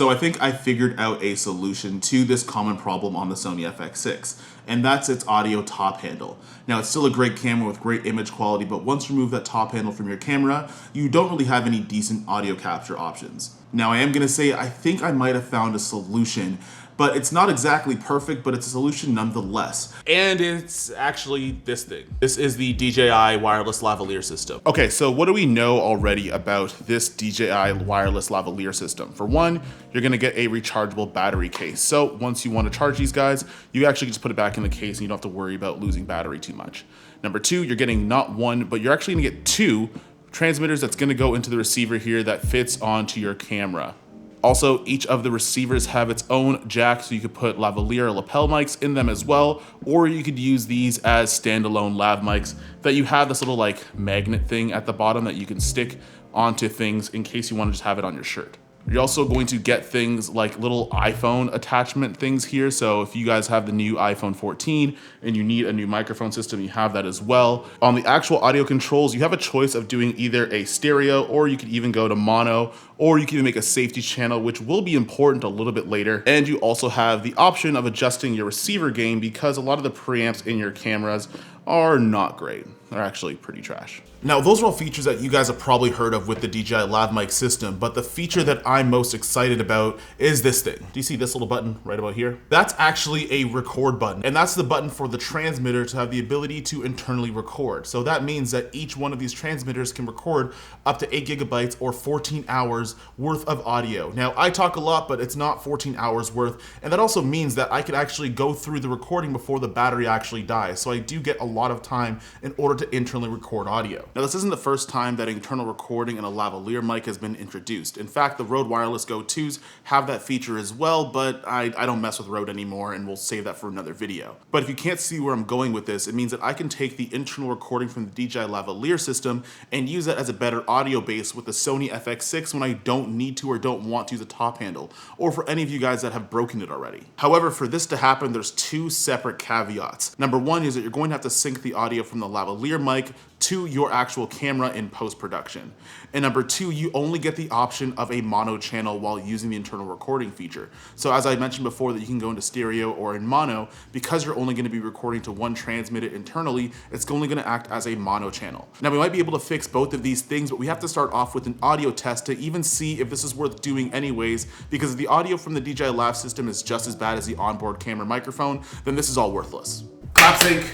So I think I figured out a solution to this common problem on the Sony FX6, and that's its audio top handle. Now, it's still a great camera with great image quality, but once you remove that top handle from your camera, you don't really have any decent audio capture options. Now, I am going to say I think I might have found a solution, but it's not exactly perfect, but it's a solution nonetheless. And it's actually this thing. This is the DJI wireless lavalier system. Okay, so what do we know already about this DJI wireless lavalier system? For one, you're gonna get a rechargeable battery case. So once you wanna charge these guys, you actually just put it back in the case and you don't have to worry about losing battery too much. Number two, you're getting not one, but you're actually gonna get two transmitters that's gonna go into the receiver here that fits onto your camera. Also, each of the receivers have its own jack, so you could put lavalier lapel mics in them as well, or you could use these as standalone lav mics that you have this little like magnet thing at the bottom that you can stick onto things in case you want to just have it on your shirt. You're also going to get things like little iPhone attachment things here. So if you guys have the new iPhone 14 and you need a new microphone system, you have that as well. On the actual audio controls, you have a choice of doing either a stereo, or you could even go to mono, or you can even make a safety channel, which will be important a little bit later. And you also have the option of adjusting your receiver gain, because a lot of the preamps in your cameras are not great. They're actually pretty trash. Now, those are all features that you guys have probably heard of with the DJI Lav Mic system, but the feature that I'm most excited about is this thing. Do you see this little button right about here? That's actually a record button, and that's the button for the transmitter to have the ability to internally record. So that means that each one of these transmitters can record up to 8 gigabytes or 14 hours worth of audio. Now, I talk a lot, but it's not 14 hours worth, and that also means that I could actually go through the recording before the battery actually dies. So I do get a lot of time in order to internally record audio. Now, this isn't the first time that internal recording in a lavalier mic has been introduced. In fact, the Rode Wireless Go 2s have that feature as well, but I don't mess with Rode anymore, and we'll save that for another video. But if you can't see where I'm going with this, it means that I can take the internal recording from the DJI lavalier system and use that as a better audio base with the Sony FX6 when I don't need to or don't want to use a top handle, or for any of you guys that have broken it already. However, for this to happen, there's two separate caveats. Number one is that you're going to have to sync the audio from the lavalier mic to your actual camera in post-production. And number two, you only get the option of a mono channel while using the internal recording feature. So as I mentioned before that you can go into stereo or in mono, because you're only gonna be recording to one transmitted internally, it's only gonna act as a mono channel. Now, we might be able to fix both of these things, but we have to start off with an audio test to even see if this is worth doing anyways, because if the audio from the DJI Lav system is just as bad as the onboard camera microphone, then this is all worthless. Clap sync.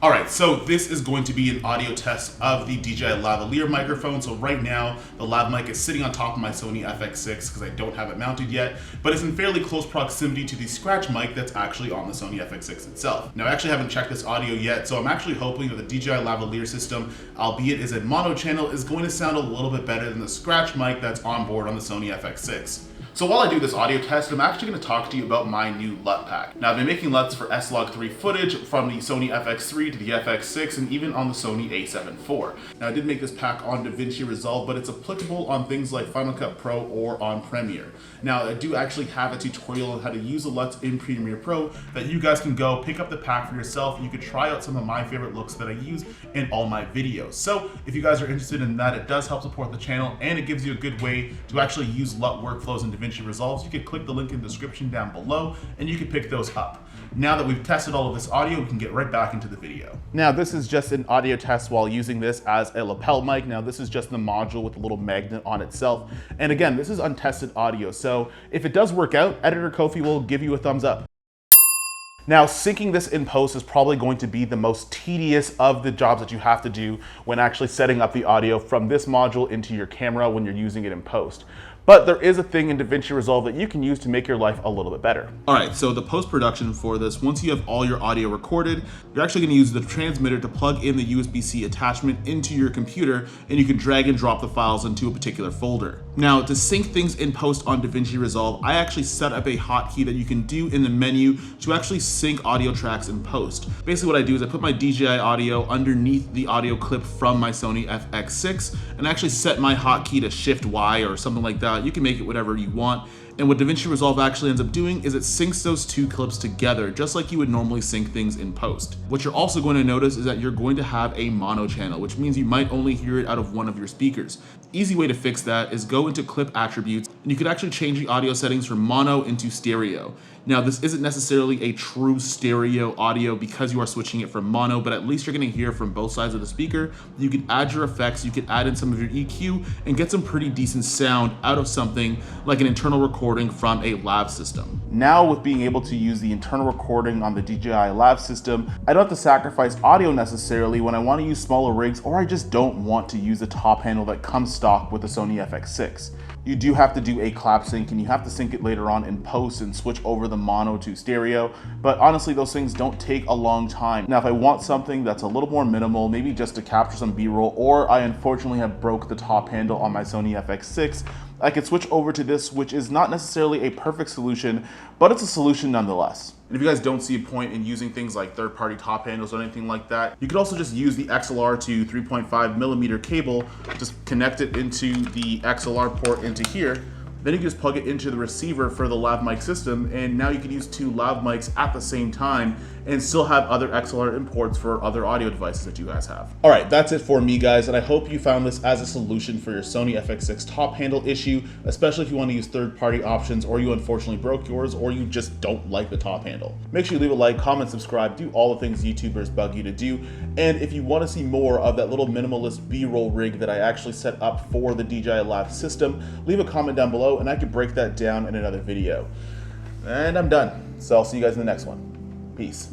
All right, so this is going to be an audio test of the DJI lavalier microphone. So right now, the lav mic is sitting on top of my Sony FX6 because I don't have it mounted yet, but it's in fairly close proximity to the scratch mic that's actually on the Sony FX6 itself. Now, I actually haven't checked this audio yet, so I'm actually hoping that the DJI lavalier system, albeit is a mono channel, is going to sound a little bit better than the scratch mic that's on board on the Sony FX6. So while I do this audio test, I'm actually going to talk to you about my new LUT pack. Now, I've been making LUTs for S-Log3 footage from the Sony FX3 to the FX6 and even on the Sony a7 IV. Now, I did make this pack on DaVinci Resolve, but it's applicable on things like Final Cut Pro or on Premiere. Now, I do actually have a tutorial on how to use the LUTs in Premiere Pro that you guys can go pick up the pack for yourself, and you could try out some of my favorite looks that I use in all my videos. So if you guys are interested in that, it does help support the channel, and it gives you a good way to actually use LUT workflows in DaVinci Resolve. So you can click the link in the description down below, and you can pick those up. Now that we've tested all of this audio, we can get right back into the video. Now, this is just an audio test while using this as a lapel mic. Now, this is just the module with a little magnet on itself. And again, this is untested audio. So if it does work out, Editor Kofi will give you a thumbs up. Now, syncing this in post is probably going to be the most tedious of the jobs that you have to do when actually setting up the audio from this module into your camera when you're using it in post. But there is a thing in DaVinci Resolve that you can use to make your life a little bit better. All right, so the post-production for this, once you have all your audio recorded, you're actually gonna use the transmitter to plug in the USB-C attachment into your computer, and you can drag and drop the files into a particular folder. Now, to sync things in post on DaVinci Resolve, I actually set up a hotkey that you can do in the menu to actually sync audio tracks in post. Basically what I do is I put my DJI audio underneath the audio clip from my Sony FX6 and actually set my hotkey to Shift Y or something like that. You can make it whatever you want. And what DaVinci Resolve actually ends up doing is it syncs those two clips together, just like you would normally sync things in post. What you're also going to notice is that you're going to have a mono channel, which means you might only hear it out of one of your speakers. Easy way to fix that is go into clip attributes, and you could actually change the audio settings from mono into stereo. Now, this isn't necessarily a true stereo audio because you are switching it from mono, but at least you're gonna hear from both sides of the speaker. You can add your effects, you can add in some of your EQ, and get some pretty decent sound out of something like an internal recording from a lav system. Now, with being able to use the internal recording on the DJI lav system, I don't have to sacrifice audio necessarily when I wanna use smaller rigs, or I just don't want to use the top handle that comes stock with the Sony FX6. You do have to do a clap sync, and you have to sync it later on in post and switch over the mono to stereo, but honestly those things don't take a long time. Now if I want something that's a little more minimal, maybe just to capture some B-roll, or I unfortunately have broke the top handle on my Sony FX6, I could switch over to this, which is not necessarily a perfect solution, but it's a solution nonetheless. And if you guys don't see a point in using things like third-party top handles or anything like that, you could also just use the XLR to 3.5mm cable, just connect it into the XLR port into here, then you can just plug it into the receiver for the lav mic system, and now you can use two lav mics at the same time and still have other XLR imports for other audio devices that you guys have. All right, that's it for me, guys, and I hope you found this as a solution for your Sony FX6 top handle issue, especially if you want to use third-party options, or you unfortunately broke yours, or you just don't like the top handle. Make sure you leave a like, comment, subscribe, do all the things YouTubers bug you to do, and if you want to see more of that little minimalist B-roll rig that I actually set up for the DJI lav system, leave a comment down below and I could break that down in another video. And I'm done, so I'll see you guys in the next one. Peace.